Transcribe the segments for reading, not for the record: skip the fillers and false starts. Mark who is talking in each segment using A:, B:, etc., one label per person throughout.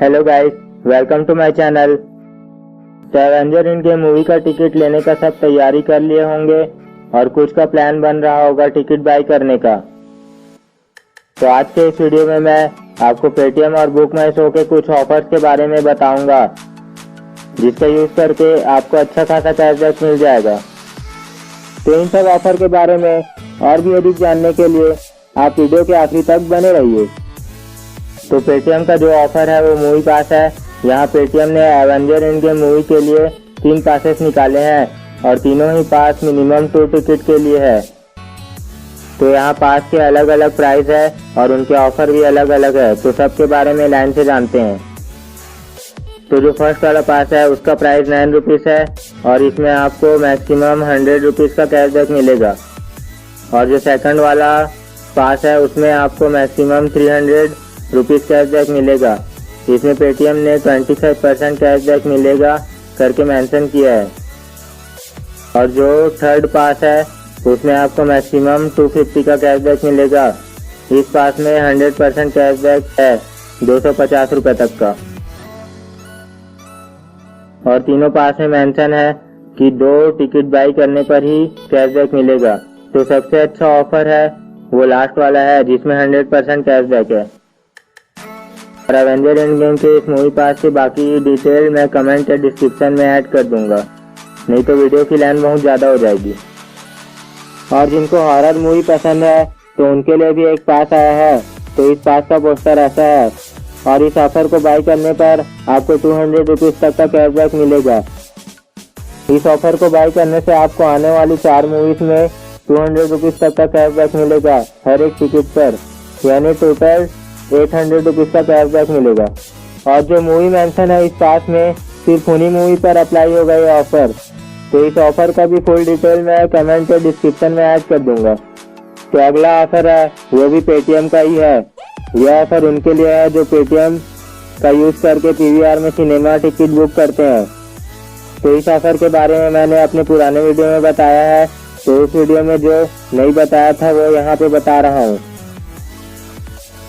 A: Hello guys, welcome to my channel. तो avenger end game movie का ticket लेने का सब तैयारी कर लिए होंगे और कुछ का प्लान बन रहा होगा टिकट बाय करने का। तो आज के इस वीडियो में मैं आपको पेटीएम और बुक माई शो के कुछ ऑफर्स के बारे में बताऊंगा, जिसका यूज करके आपको अच्छा खासा कैशबैक मिल जाएगा। तो इन सब ऑफर के बारे में और भी अधिक जानने के लिए आप वीडियो के आखिरी तक बने रहिए। तो पेटीएम का जो ऑफर है वो मूवी पास है। यहाँ पेटीएम ने एवेंजर एंडगेम मूवी के लिए 3 पासेस निकाले हैं और तीनों ही पास मिनिमम 2 टिकट के लिए है। तो यहाँ पास के अलग अलग प्राइस है और उनके ऑफर भी अलग अलग है। तो सबके बारे में लाइन से जानते हैं। तो जो फर्स्ट वाला पास है उसका प्राइस 9 रुपीज़ है और इसमें आपको मैक्सिमम 100 रुपीज़ का कैशबैक मिलेगा। और जो सेकंड वाला पास है उसमें आपको मैक्सिमम 300 रुपीज़ कैशबैक मिलेगा। इसमें पेटीएम ने 25% कैशबैक मिलेगा करके मेंशन किया है। और जो थर्ड पास है उसमें आपको मैक्सिमम 250 का कैशबैक मिलेगा। इस पास में 100% कैशबैक है 250 रुपये तक का। और तीनों पास में मेंशन है कि 2 टिकट बाई करने पर ही कैशबैक मिलेगा। तो सबसे अच्छा ऑफर है वो लास्ट वाला है जिसमें 100% कैशबैक है। और एवेंजर एंडगेम के इस मूवी पास की बाकी डिटेल मैं कमेंट या डिस्क्रिप्शन में ऐड कर दूंगा, नहीं तो वीडियो की लेंथ बहुत ज़्यादा हो जाएगी। और जिनको हॉरर मूवी पसंद है तो उनके लिए भी एक पास आया है। तो इस पास का पोस्टर ऐसा है और इस ऑफर को बाई करने पर आपको 200 रुपीज़ तक का कैशबैक मिलेगा। इस ऑफर को बाई करने से आपको आने वाली 4 मूवीज में 200 रुपीज़ तक का कैशबैक मिलेगा हर एक टिकट पर, यानी टोटल 800 रुपीज़ का कैशबैक मिलेगा। और जो मूवी मेंशन है इस पास में सिर्फ उन्हीं मूवी पर अप्लाई होगा ये ऑफर। तो इस ऑफर का भी फुल डिटेल मैं कमेंट या डिस्क्रिप्शन में ऐड कर दूंगा। तो अगला ऑफर है वो भी पेटीएम का ही है। यह ऑफर उनके लिए है जो पेटीएम का यूज करके पीवीआर में सिनेमा टिकट बुक करते हैं। तो इस ऑफर के बारे में मैंने अपने पुराने वीडियो में बताया है। तो इस वीडियो में जो नहीं बताया था वो यहाँ पे बता रहा हूँ।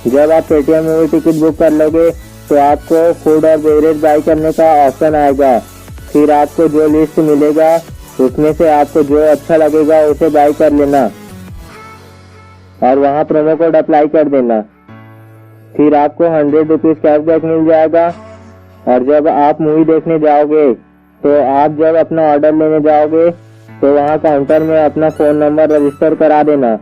A: जब आप पेटीएम मूवी टिकट बुक कर लोगे तो आपको फूड और बेवरेज बाई करने का ऑप्शन आएगा। फिर आपको जो लिस्ट मिलेगा उसमें से आपको जो अच्छा लगेगा उसे बाई कर लेना और वहाँ प्रोमो कोड अप्लाई कर देना। फिर आपको 100 रुपीज़ कैशबैक मिल जाएगा। और जब आप मूवी देखने जाओगे तो आप जब अपना ऑर्डर लेने जाओगे तो वहाँ काउंटर में अपना फ़ोन नंबर रजिस्टर करा देना।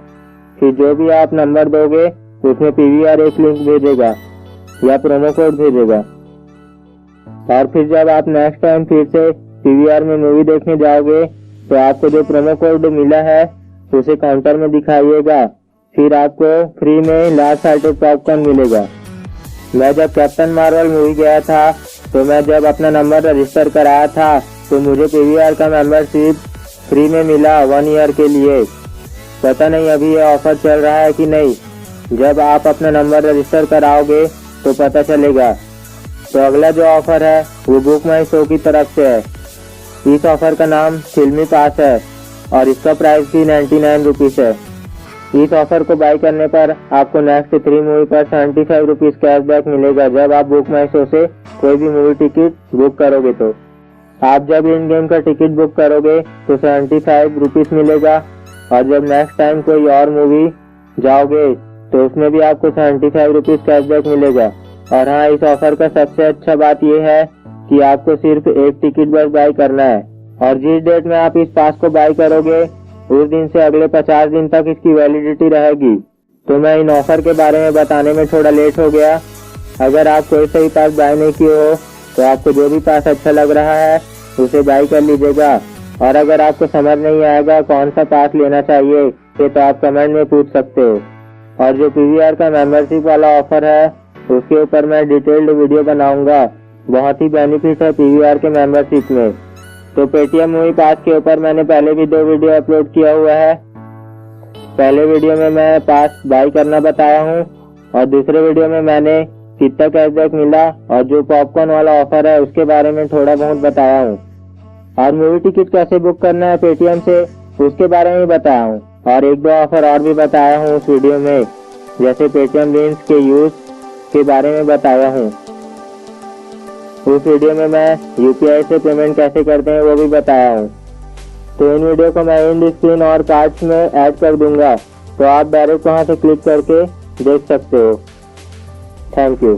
A: फिर जो भी आप नंबर दोगे उसमें पीवीआर एक लिंक भेजेगा या प्रोमो कोड भेजेगा। और फिर जब आप नेक्स्ट टाइम फिर से पीवीआर में मूवी देखने जाओगे तो आपको जो प्रोमो कोड मिला है उसे काउंटर में दिखाइएगा। फिर आपको फ्री में लार्ज साइजेड पॉपकॉर्न मिलेगा। मैं जब कैप्टन मार्वल मूवी गया था तो मैं जब अपना नंबर रजिस्टर कराया था तो मुझे पीवीआर का मेंबरशिप फ्री में मिला 1 ईयर के लिए। पता नहीं अभी ये ऑफर चल रहा है कि नहीं। जब आप अपना नंबर रजिस्टर कराओगे तो पता चलेगा। तो अगला जो ऑफर है वो बुक माई शो की तरफ से है। इस ऑफर का नाम फिल्मी पास है और इसका प्राइस भी 99 रुपीज़ है। इस ऑफर को बाई करने पर आपको नेक्स्ट 3 मूवी पर 75 रुपीज़ कैशबैक मिलेगा जब आप बुक माई शो से कोई भी मूवी टिकट बुक करोगे। तो आप जब इन गेम का टिकट बुक करोगे तो 75 रुपीज़ मिलेगा। और जब नेक्स्ट टाइम कोई और मूवी जाओगे तो उसमें भी आपको 75 रुपीज़ कैशबैक मिलेगा। और हाँ, इस ऑफर का सबसे अच्छा बात यह है कि आपको सिर्फ एक टिकट बस बाई करना है। और जिस डेट में आप इस पास को बाई करोगे उस दिन से अगले 50 दिन तक इसकी वैलिडिटी रहेगी। तो मैं इन ऑफर के बारे में बताने में थोड़ा लेट हो गया। अगर आप कोई सही पास बाई नहीं किए हो तो आपको जो भी पास अच्छा लग रहा है उसे बाई कर लीजिएगा। और अगर आपको समझ नहीं आएगा कौन सा पास लेना चाहिए तो आप कमेंट में पूछ सकते हो। और जो पीवीआर का मेंबरशिप वाला ऑफर है उसके ऊपर मैं डिटेल्ड वीडियो बनाऊंगा। बहुत ही बेनिफिट है पीवीआर के मेंबरशिप में। तो पेटीएम मूवी पास के ऊपर मैंने पहले भी 2 वीडियो अपलोड किया हुआ है। पहले वीडियो में मैं पास बाई करना बताया हूँ और दूसरे वीडियो में मैंने कितना कैशबैक मिला और जो पॉपकॉर्न वाला ऑफर है उसके बारे में थोड़ा बहुत बताया हूँ। और मूवी टिकट कैसे बुक करना है पेटीएम से उसके बारे में बताया हूँ। और 1-2 ऑफर और भी बताया हूँ उस वीडियो में, जैसे पेटीएम लिंक्स के यूज के बारे में बताया हूँ। उस वीडियो में मैं यूपीआई से पेमेंट कैसे करते हैं वो भी बताया हूँ। तो इन वीडियो को मैं एंड स्क्रीन और कार्ड्स में ऐड कर दूंगा, तो आप डायरेक्ट वहाँ से क्लिक करके देख सकते हो। Thank you.